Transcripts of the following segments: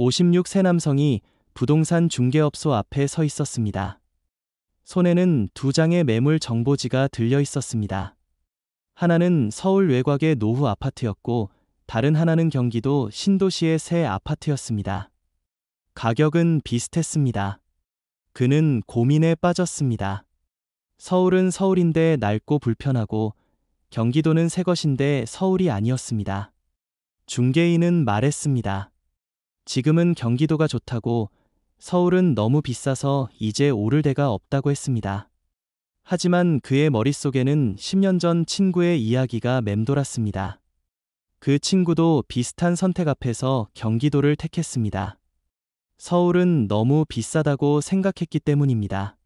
56세 남성이 부동산 중개업소 앞에 서 있었습니다. 손에는 두 장의 매물 정보지가 들려 있었습니다. 하나는 서울 외곽의 노후 아파트였고 다른 하나는 경기도 신도시의 새 아파트였습니다. 가격은 비슷했습니다. 그는 고민에 빠졌습니다. 서울은 서울인데 낡고 불편하고 경기도는 새 것인데 서울이 아니었습니다. 중개인은 말했습니다. 지금은 경기도가 좋다고 서울은 너무 비싸서 이제 오를 데가 없다고 했습니다. 하지만 그의 머릿속에는 10년 전 친구의 이야기가 맴돌았습니다. 그 친구도 비슷한 선택 앞에서 경기도를 택했습니다. 서울은 너무 비싸다고 생각했기 때문입니다.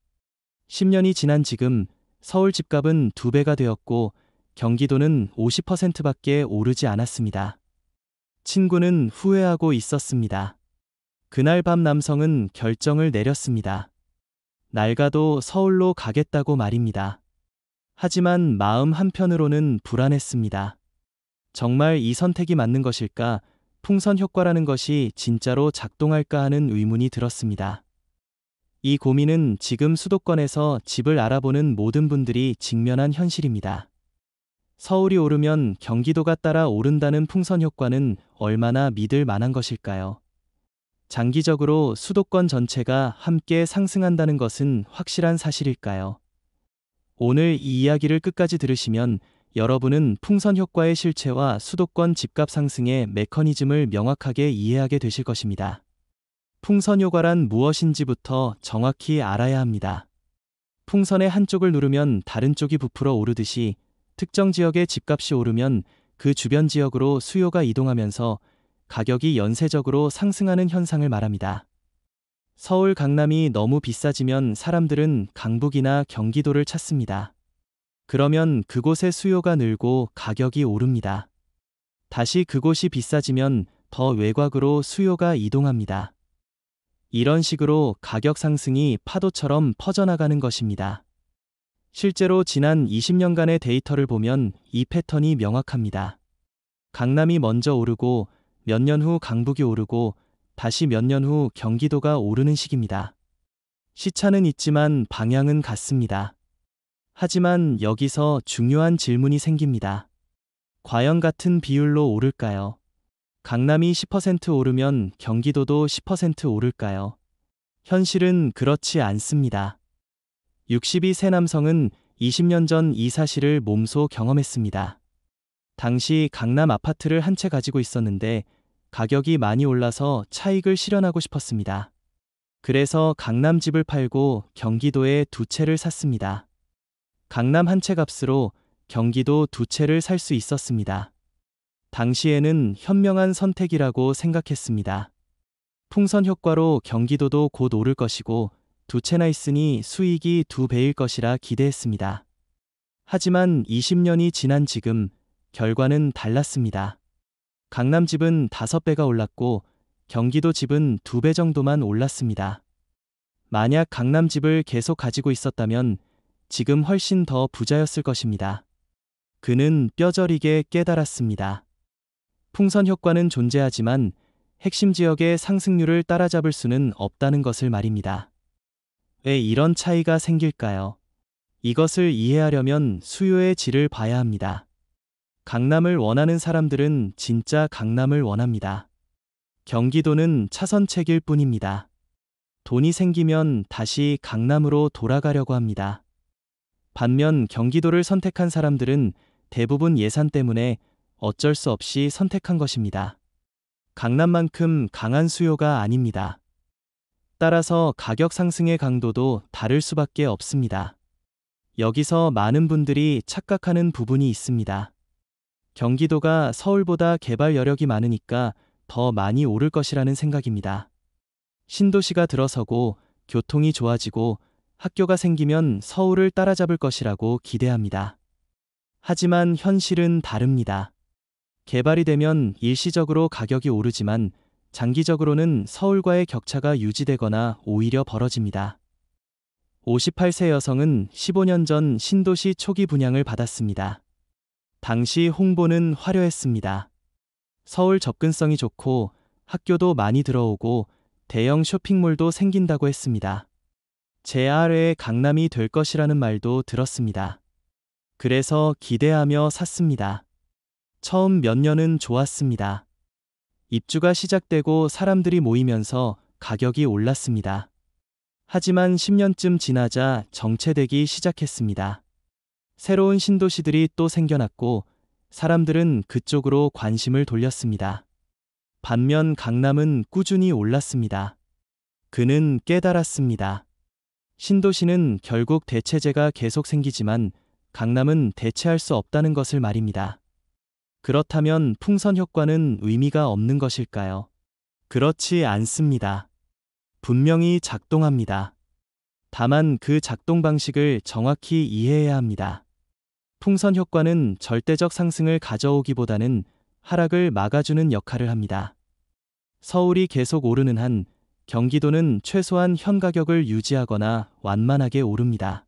10년이 지난 지금 서울 집값은 2배가 되었고 경기도는 50%밖에 오르지 않았습니다. 친구는 후회하고 있었습니다. 그날 밤 남성은 결정을 내렸습니다. 낡아도 서울로 가겠다고 말입니다. 하지만 마음 한편으로는 불안했습니다. 정말 이 선택이 맞는 것일까? 풍선 효과라는 것이 진짜로 작동할까 하는 의문이 들었습니다. 이 고민은 지금 수도권에서 집을 알아보는 모든 분들이 직면한 현실입니다. 서울이 오르면 경기도가 따라 오른다는 풍선 효과는 얼마나 믿을 만한 것일까요? 장기적으로 수도권 전체가 함께 상승한다는 것은 확실한 사실일까요? 오늘 이 이야기를 끝까지 들으시면 여러분은 풍선 효과의 실체와 수도권 집값 상승의 메커니즘을 명확하게 이해하게 되실 것입니다. 풍선 효과란 무엇인지부터 정확히 알아야 합니다. 풍선의 한쪽을 누르면 다른 쪽이 부풀어 오르듯이 특정 지역의 집값이 오르면 그 주변 지역으로 수요가 이동하면서 가격이 연쇄적으로 상승하는 현상을 말합니다. 서울 강남이 너무 비싸지면 사람들은 강북이나 경기도를 찾습니다. 그러면 그곳의 수요가 늘고 가격이 오릅니다. 다시 그곳이 비싸지면 더 외곽으로 수요가 이동합니다. 이런 식으로 가격 상승이 파도처럼 퍼져나가는 것입니다. 실제로 지난 20년간의 데이터를 보면 이 패턴이 명확합니다. 강남이 먼저 오르고 몇 년 후 강북이 오르고 다시 몇 년 후 경기도가 오르는 식입니다. 시차는 있지만 방향은 같습니다. 하지만 여기서 중요한 질문이 생깁니다. 과연 같은 비율로 오를까요? 강남이 10% 오르면 경기도도 10% 오를까요? 현실은 그렇지 않습니다. 62세 남성은 20년 전 이 사실을 몸소 경험했습니다. 당시 강남 아파트를 한 채 가지고 있었는데 가격이 많이 올라서 차익을 실현하고 싶었습니다. 그래서 강남 집을 팔고 경기도에 2채를 샀습니다. 강남 한 채 값으로 경기도 2채를 살 수 있었습니다. 당시에는 현명한 선택이라고 생각했습니다. 풍선 효과로 경기도도 곧 오를 것이고 2채나 있으니 수익이 2배일 것이라 기대했습니다. 하지만 20년이 지난 지금 결과는 달랐습니다. 강남 집은 5배가 올랐고 경기도 집은 2배 정도만 올랐습니다. 만약 강남 집을 계속 가지고 있었다면 지금 훨씬 더 부자였을 것입니다. 그는 뼈저리게 깨달았습니다. 풍선 효과는 존재하지만 핵심 지역의 상승률을 따라잡을 수는 없다는 것을 말입니다. 왜 이런 차이가 생길까요? 이것을 이해하려면 수요의 질을 봐야 합니다. 강남을 원하는 사람들은 진짜 강남을 원합니다. 경기도는 차선책일 뿐입니다. 돈이 생기면 다시 강남으로 돌아가려고 합니다. 반면 경기도를 선택한 사람들은 대부분 예산 때문에 어쩔 수 없이 선택한 것입니다. 강남만큼 강한 수요가 아닙니다. 따라서 가격 상승의 강도도 다를 수밖에 없습니다. 여기서 많은 분들이 착각하는 부분이 있습니다. 경기도가 서울보다 개발 여력이 많으니까 더 많이 오를 것이라는 생각입니다. 신도시가 들어서고 교통이 좋아지고 학교가 생기면 서울을 따라잡을 것이라고 기대합니다. 하지만 현실은 다릅니다. 개발이 되면 일시적으로 가격이 오르지만 장기적으로는 서울과의 격차가 유지되거나 오히려 벌어집니다. 58세 여성은 15년 전 신도시 초기 분양을 받았습니다. 당시 홍보는 화려했습니다. 서울 접근성이 좋고 학교도 많이 들어오고 대형 쇼핑몰도 생긴다고 했습니다. 제 아래의 강남이 될 것이라는 말도 들었습니다. 그래서 기대하며 샀습니다. 처음 몇 년은 좋았습니다. 입주가 시작되고 사람들이 모이면서 가격이 올랐습니다. 하지만 10년쯤 지나자 정체되기 시작했습니다. 새로운 신도시들이 또 생겨났고 사람들은 그쪽으로 관심을 돌렸습니다. 반면 강남은 꾸준히 올랐습니다. 그는 깨달았습니다. 신도시는 결국 대체제가 계속 생기지만 강남은 대체할 수 없다는 것을 말입니다. 그렇다면 풍선 효과는 의미가 없는 것일까요? 그렇지 않습니다. 분명히 작동합니다. 다만 그 작동 방식을 정확히 이해해야 합니다. 풍선 효과는 절대적 상승을 가져오기보다는 하락을 막아주는 역할을 합니다. 서울이 계속 오르는 한 경기도는 최소한 현 가격을 유지하거나 완만하게 오릅니다.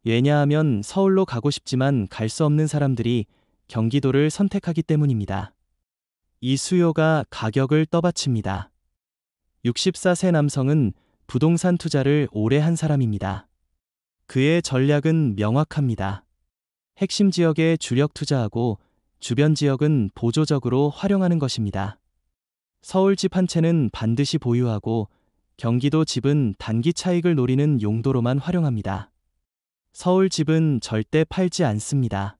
왜냐하면 서울로 가고 싶지만 갈 수 없는 사람들이 경기도를 선택하기 때문입니다. 이 수요가 가격을 떠받칩니다. 64세 남성은 부동산 투자를 오래 한 사람입니다. 그의 전략은 명확합니다. 핵심 지역에 주력 투자하고 주변 지역은 보조적으로 활용하는 것입니다. 서울 집 한 채는 반드시 보유하고 경기도 집은 단기 차익을 노리는 용도로만 활용합니다. 서울 집은 절대 팔지 않습니다.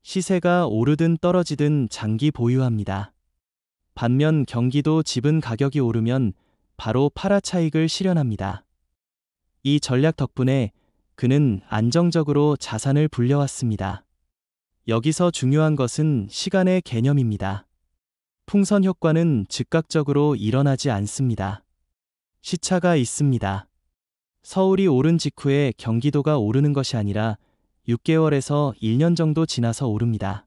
시세가 오르든 떨어지든 장기 보유합니다. 반면 경기도 집은 가격이 오르면 바로 팔아 차익을 실현합니다. 이 전략 덕분에 그는 안정적으로 자산을 불려왔습니다. 여기서 중요한 것은 시간의 개념입니다. 풍선 효과는 즉각적으로 일어나지 않습니다. 시차가 있습니다. 서울이 오른 직후에 경기도가 오르는 것이 아니라 6개월에서 1년 정도 지나서 오릅니다.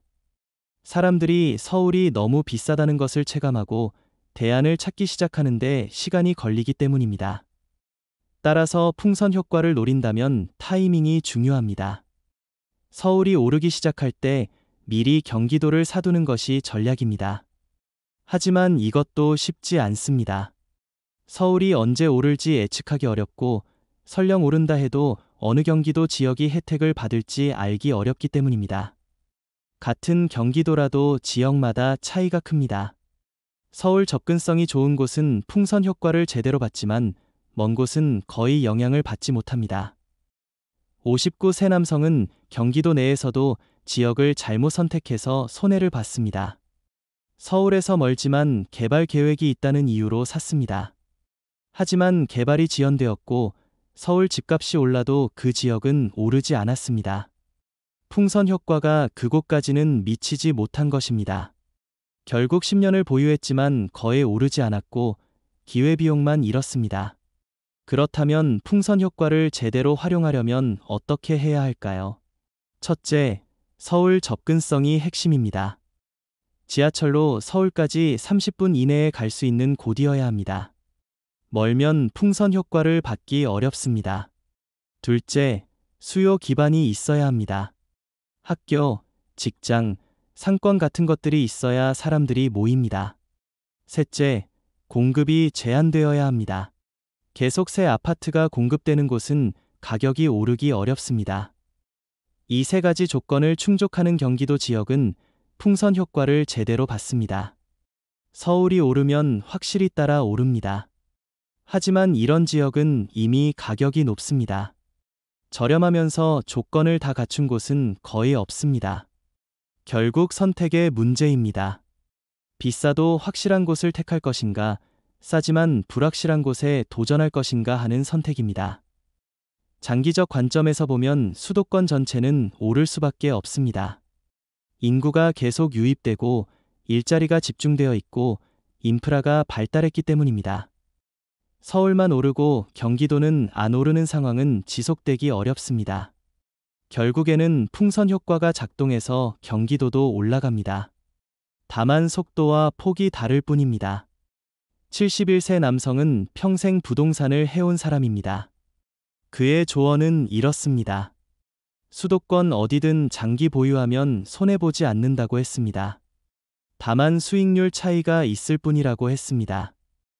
사람들이 서울이 너무 비싸다는 것을 체감하고 대안을 찾기 시작하는데 시간이 걸리기 때문입니다. 따라서 풍선 효과를 노린다면 타이밍이 중요합니다. 서울이 오르기 시작할 때 미리 경기도를 사두는 것이 전략입니다. 하지만 이것도 쉽지 않습니다. 서울이 언제 오를지 예측하기 어렵고 설령 오른다 해도 어느 경기도 지역이 혜택을 받을지 알기 어렵기 때문입니다. 같은 경기도라도 지역마다 차이가 큽니다. 서울 접근성이 좋은 곳은 풍선 효과를 제대로 받지만 먼 곳은 거의 영향을 받지 못합니다. 59세 남성은 경기도 내에서도 지역을 잘못 선택해서 손해를 봤습니다. 서울에서 멀지만 개발 계획이 있다는 이유로 샀습니다. 하지만 개발이 지연되었고 서울 집값이 올라도 그 지역은 오르지 않았습니다. 풍선 효과가 그곳까지는 미치지 못한 것입니다. 결국 10년을 보유했지만 거의 오르지 않았고 기회비용만 잃었습니다. 그렇다면 풍선 효과를 제대로 활용하려면 어떻게 해야 할까요? 첫째, 서울 접근성이 핵심입니다. 지하철로 서울까지 30분 이내에 갈 수 있는 곳이어야 합니다. 멀면 풍선 효과를 받기 어렵습니다. 둘째, 수요 기반이 있어야 합니다. 학교, 직장, 상권 같은 것들이 있어야 사람들이 모입니다. 셋째, 공급이 제한되어야 합니다. 계속 새 아파트가 공급되는 곳은 가격이 오르기 어렵습니다. 이 세 가지 조건을 충족하는 경기도 지역은 풍선 효과를 제대로 받습니다. 서울이 오르면 확실히 따라 오릅니다. 하지만 이런 지역은 이미 가격이 높습니다. 저렴하면서 조건을 다 갖춘 곳은 거의 없습니다. 결국 선택의 문제입니다. 비싸도 확실한 곳을 택할 것인가, 싸지만 불확실한 곳에 도전할 것인가 하는 선택입니다. 장기적 관점에서 보면 수도권 전체는 오를 수밖에 없습니다. 인구가 계속 유입되고 일자리가 집중되어 있고 인프라가 발달했기 때문입니다. 서울만 오르고 경기도는 안 오르는 상황은 지속되기 어렵습니다. 결국에는 풍선 효과가 작동해서 경기도도 올라갑니다. 다만 속도와 폭이 다를 뿐입니다. 71세 남성은 평생 부동산을 해온 사람입니다. 그의 조언은 이렇습니다. 수도권 어디든 장기 보유하면 손해보지 않는다고 했습니다. 다만 수익률 차이가 있을 뿐이라고 했습니다.